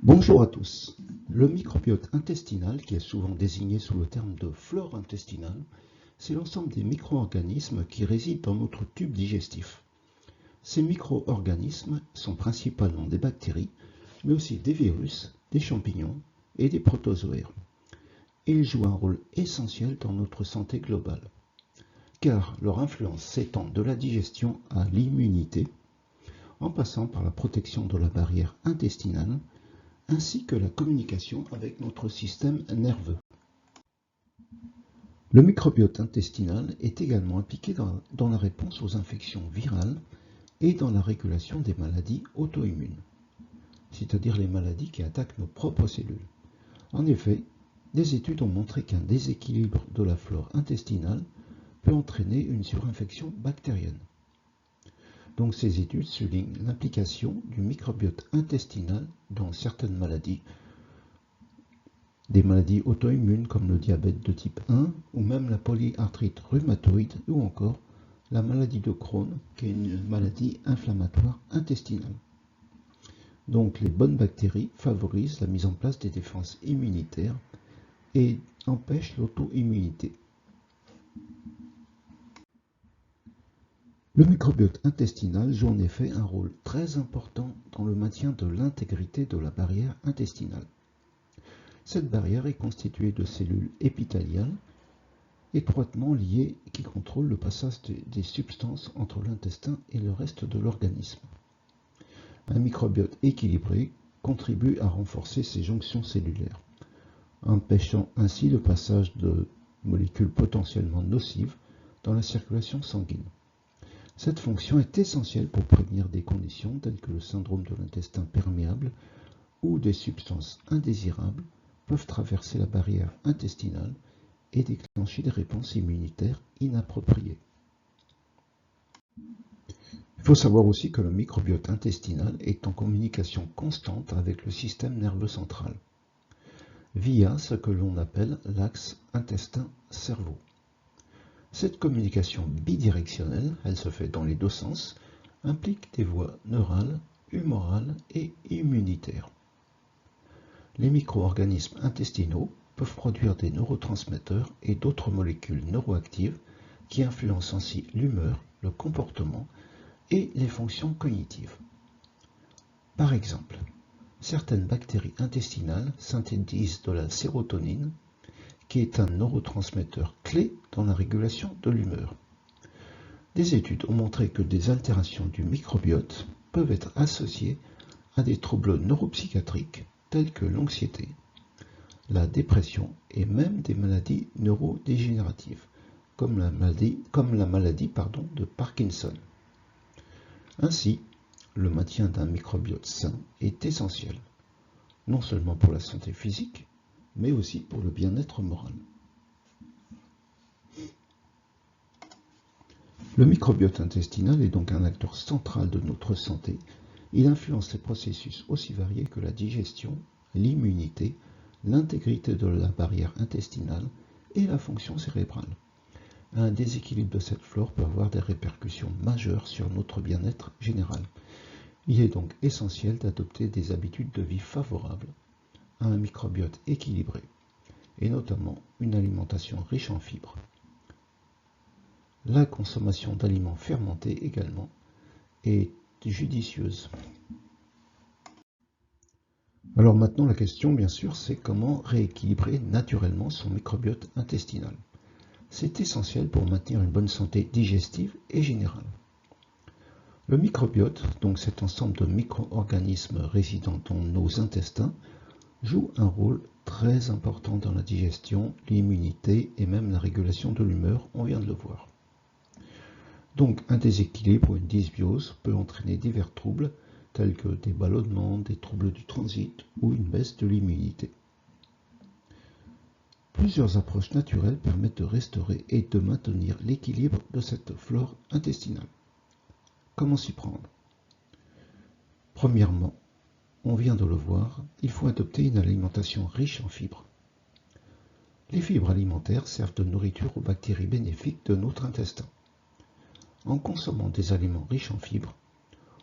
Bonjour à tous. Le microbiote intestinal, qui est souvent désigné sous le terme de flore intestinale, c'est l'ensemble des micro-organismes qui résident dans notre tube digestif. Ces micro-organismes sont principalement des bactéries, mais aussi des virus, des champignons et des protozoaires. Ils jouent un rôle essentiel dans notre santé globale, car leur influence s'étend de la digestion à l'immunité, en passant par la protection de la barrière intestinale, ainsi que la communication avec notre système nerveux. Le microbiote intestinal est également impliqué dans la réponse aux infections virales et dans la régulation des maladies auto-immunes, c'est-à-dire les maladies qui attaquent nos propres cellules. En effet, des études ont montré qu'un déséquilibre de la flore intestinale peut entraîner une surinfection bactérienne. Donc ces études soulignent l'implication du microbiote intestinal dans certaines maladies, des maladies auto-immunes comme le diabète de type 1 ou même la polyarthrite rhumatoïde ou encore la maladie de Crohn qui est une maladie inflammatoire intestinale. Donc les bonnes bactéries favorisent la mise en place des défenses immunitaires et empêchent l'auto-immunité. Le microbiote intestinal joue en effet un rôle très important dans le maintien de l'intégrité de la barrière intestinale. Cette barrière est constituée de cellules épithéliales étroitement liées qui contrôlent le passage des substances entre l'intestin et le reste de l'organisme. Un microbiote équilibré contribue à renforcer ces jonctions cellulaires, empêchant ainsi le passage de molécules potentiellement nocives dans la circulation sanguine. Cette fonction est essentielle pour prévenir des conditions telles que le syndrome de l'intestin perméable où des substances indésirables peuvent traverser la barrière intestinale et déclencher des réponses immunitaires inappropriées. Il faut savoir aussi que le microbiote intestinal est en communication constante avec le système nerveux central, via ce que l'on appelle l'axe intestin-cerveau. Cette communication bidirectionnelle, elle se fait dans les deux sens, implique des voies neurales, humorales et immunitaires. Les micro-organismes intestinaux peuvent produire des neurotransmetteurs et d'autres molécules neuroactives qui influencent ainsi l'humeur, le comportement et les fonctions cognitives. Par exemple, certaines bactéries intestinales synthétisent de la sérotonine, qui est un neurotransmetteur clé dans la régulation de l'humeur. Des études ont montré que des altérations du microbiote peuvent être associées à des troubles neuropsychiatriques tels que l'anxiété, la dépression et même des maladies neurodégénératives, comme la maladie de Parkinson. Ainsi, le maintien d'un microbiote sain est essentiel, non seulement pour la santé physique, mais aussi pour le bien-être moral. Le microbiote intestinal est donc un acteur central de notre santé. Il influence les processus aussi variés que la digestion, l'immunité, l'intégrité de la barrière intestinale et la fonction cérébrale. Un déséquilibre de cette flore peut avoir des répercussions majeures sur notre bien-être général. Il est donc essentiel d'adopter des habitudes de vie favorables à un microbiote équilibré, et notamment une alimentation riche en fibres. La consommation d'aliments fermentés également est judicieuse. Alors maintenant la question bien sûr c'est comment rééquilibrer naturellement son microbiote intestinal. C'est essentiel pour maintenir une bonne santé digestive et générale. Le microbiote, donc cet ensemble de micro-organismes résidant dans nos intestins, joue un rôle très important dans la digestion, l'immunité et même la régulation de l'humeur, on vient de le voir. Donc un déséquilibre ou une dysbiose peut entraîner divers troubles tels que des ballonnements, des troubles du transit ou une baisse de l'immunité. Plusieurs approches naturelles permettent de restaurer et de maintenir l'équilibre de cette flore intestinale. Comment s'y prendre? Premièrement, on vient de le voir, il faut adopter une alimentation riche en fibres. Les fibres alimentaires servent de nourriture aux bactéries bénéfiques de notre intestin. En consommant des aliments riches en fibres,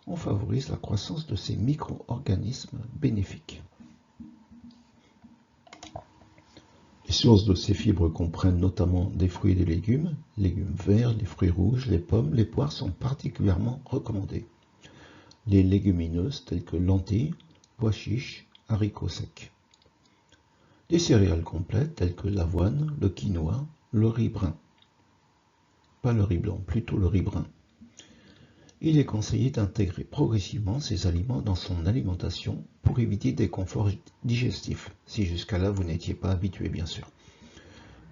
on favorise la croissance de ces micro-organismes bénéfiques. Les sources de ces fibres comprennent notamment des fruits et des légumes verts, les fruits rouges, les pommes, les poires sont particulièrement recommandés. Les légumineuses telles que lentilles, pois chiches, haricots secs. Des céréales complètes telles que l'avoine, le quinoa, le riz brun. Pas le riz blanc, plutôt le riz brun. Il est conseillé d'intégrer progressivement ces aliments dans son alimentation pour éviter des conforts digestifs, si jusqu'à là vous n'étiez pas habitué bien sûr.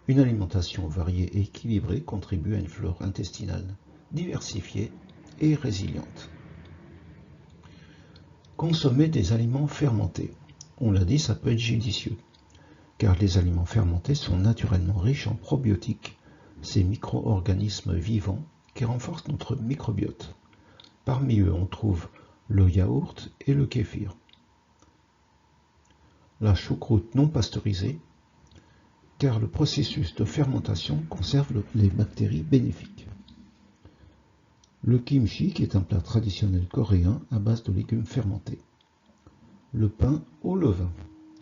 Une alimentation variée et équilibrée contribue à une flore intestinale diversifiée et résiliente. Consommer des aliments fermentés. On l'a dit, ça peut être judicieux, car les aliments fermentés sont naturellement riches en probiotiques, ces micro-organismes vivants qui renforcent notre microbiote. Parmi eux, on trouve le yaourt et le kéfir. La choucroute non pasteurisée, car le processus de fermentation conserve les bactéries bénéfiques. Le kimchi, qui est un plat traditionnel coréen à base de légumes fermentés. Le pain au levain.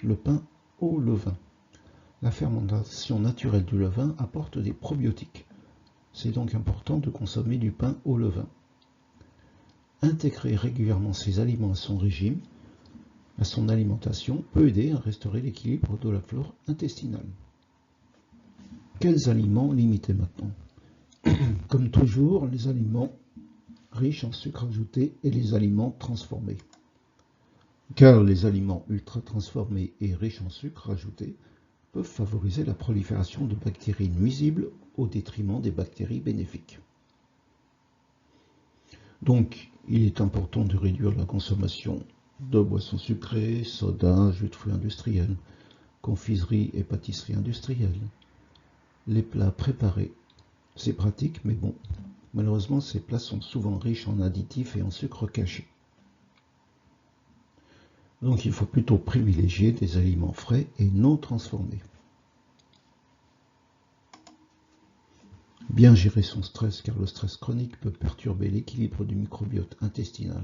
Le pain au levain. La fermentation naturelle du levain apporte des probiotiques. C'est donc important de consommer du pain au levain. Intégrer régulièrement ces aliments à son régime, à son alimentation, peut aider à restaurer l'équilibre de la flore intestinale. Quels aliments limiter maintenant? Comme toujours, les aliments riches en sucre ajouté et les aliments transformés. Car les aliments ultra transformés et riches en sucre ajouté peuvent favoriser la prolifération de bactéries nuisibles au détriment des bactéries bénéfiques. Donc, il est important de réduire la consommation de boissons sucrées, sodas, jus de fruits industriels, confiseries et pâtisseries industrielles. Les plats préparés, c'est pratique, mais bon, malheureusement ces plats sont souvent riches en additifs et en sucre caché. Donc il faut plutôt privilégier des aliments frais et non transformés. Bien gérer son stress, car le stress chronique peut perturber l'équilibre du microbiote intestinal.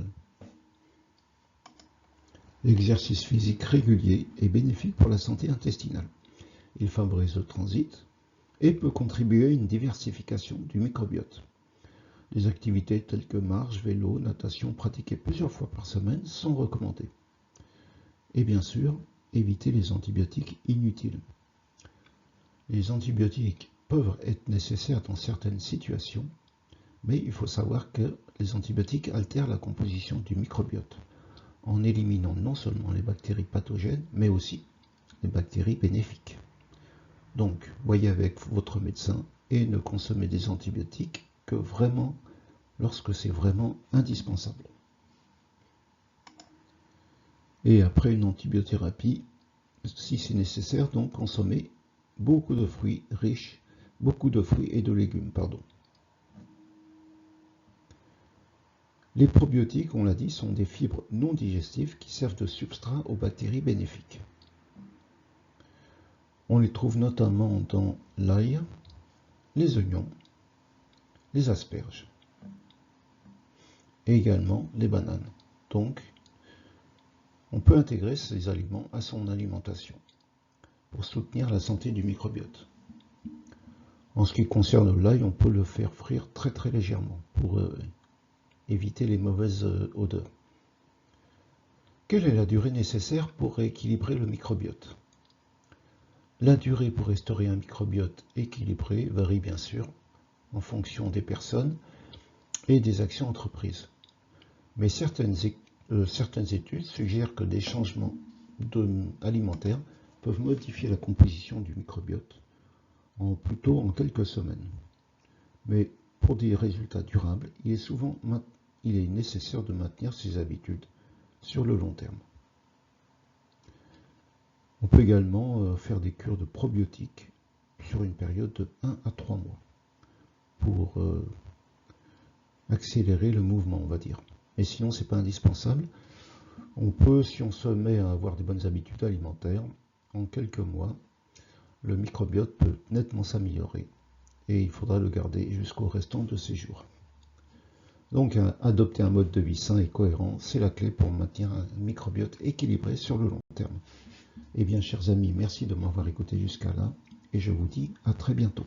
L'exercice physique régulier est bénéfique pour la santé intestinale. Il favorise le transit et peut contribuer à une diversification du microbiote. Des activités telles que marche, vélo, natation pratiquées plusieurs fois par semaine sont recommandées. Et bien sûr, éviter les antibiotiques inutiles. Les antibiotiques peuvent être nécessaires dans certaines situations, mais il faut savoir que les antibiotiques altèrent la composition du microbiote, en éliminant non seulement les bactéries pathogènes, mais aussi les bactéries bénéfiques. Donc, voyez avec votre médecin et ne consommez des antibiotiques que vraiment lorsque c'est vraiment indispensable. Et après une antibiothérapie, si c'est nécessaire, donc consommez beaucoup de fruits riches, beaucoup de fruits et de légumes, pardon. Les probiotiques, on l'a dit, sont des fibres non digestives qui servent de substrat aux bactéries bénéfiques. On les trouve notamment dans l'ail, les oignons, les asperges et également les bananes. Donc, on peut intégrer ces aliments à son alimentation pour soutenir la santé du microbiote. En ce qui concerne l'ail, on peut le faire frire très légèrement pour éviter les mauvaises odeurs. Quelle est la durée nécessaire pour rééquilibrer le microbiote? La durée pour restaurer un microbiote équilibré varie bien sûr en fonction des personnes et des actions entreprises. Mais certaines études suggèrent que des changements alimentaires peuvent modifier la composition du microbiote plutôt en quelques semaines. Mais pour des résultats durables, il est nécessaire de maintenir ces habitudes sur le long terme. On peut également faire des cures de probiotiques sur une période de 1 à 3 mois pour accélérer le mouvement, on va dire. Mais sinon, ce n'est pas indispensable. On peut, si on se met à avoir des bonnes habitudes alimentaires, en quelques mois, le microbiote peut nettement s'améliorer et il faudra le garder jusqu'au restant de ses jours. Donc, adopter un mode de vie sain et cohérent, c'est la clé pour maintenir un microbiote équilibré sur le long terme. Eh bien, chers amis, merci de m'avoir écouté jusqu'à là. et je vous dis à très bientôt.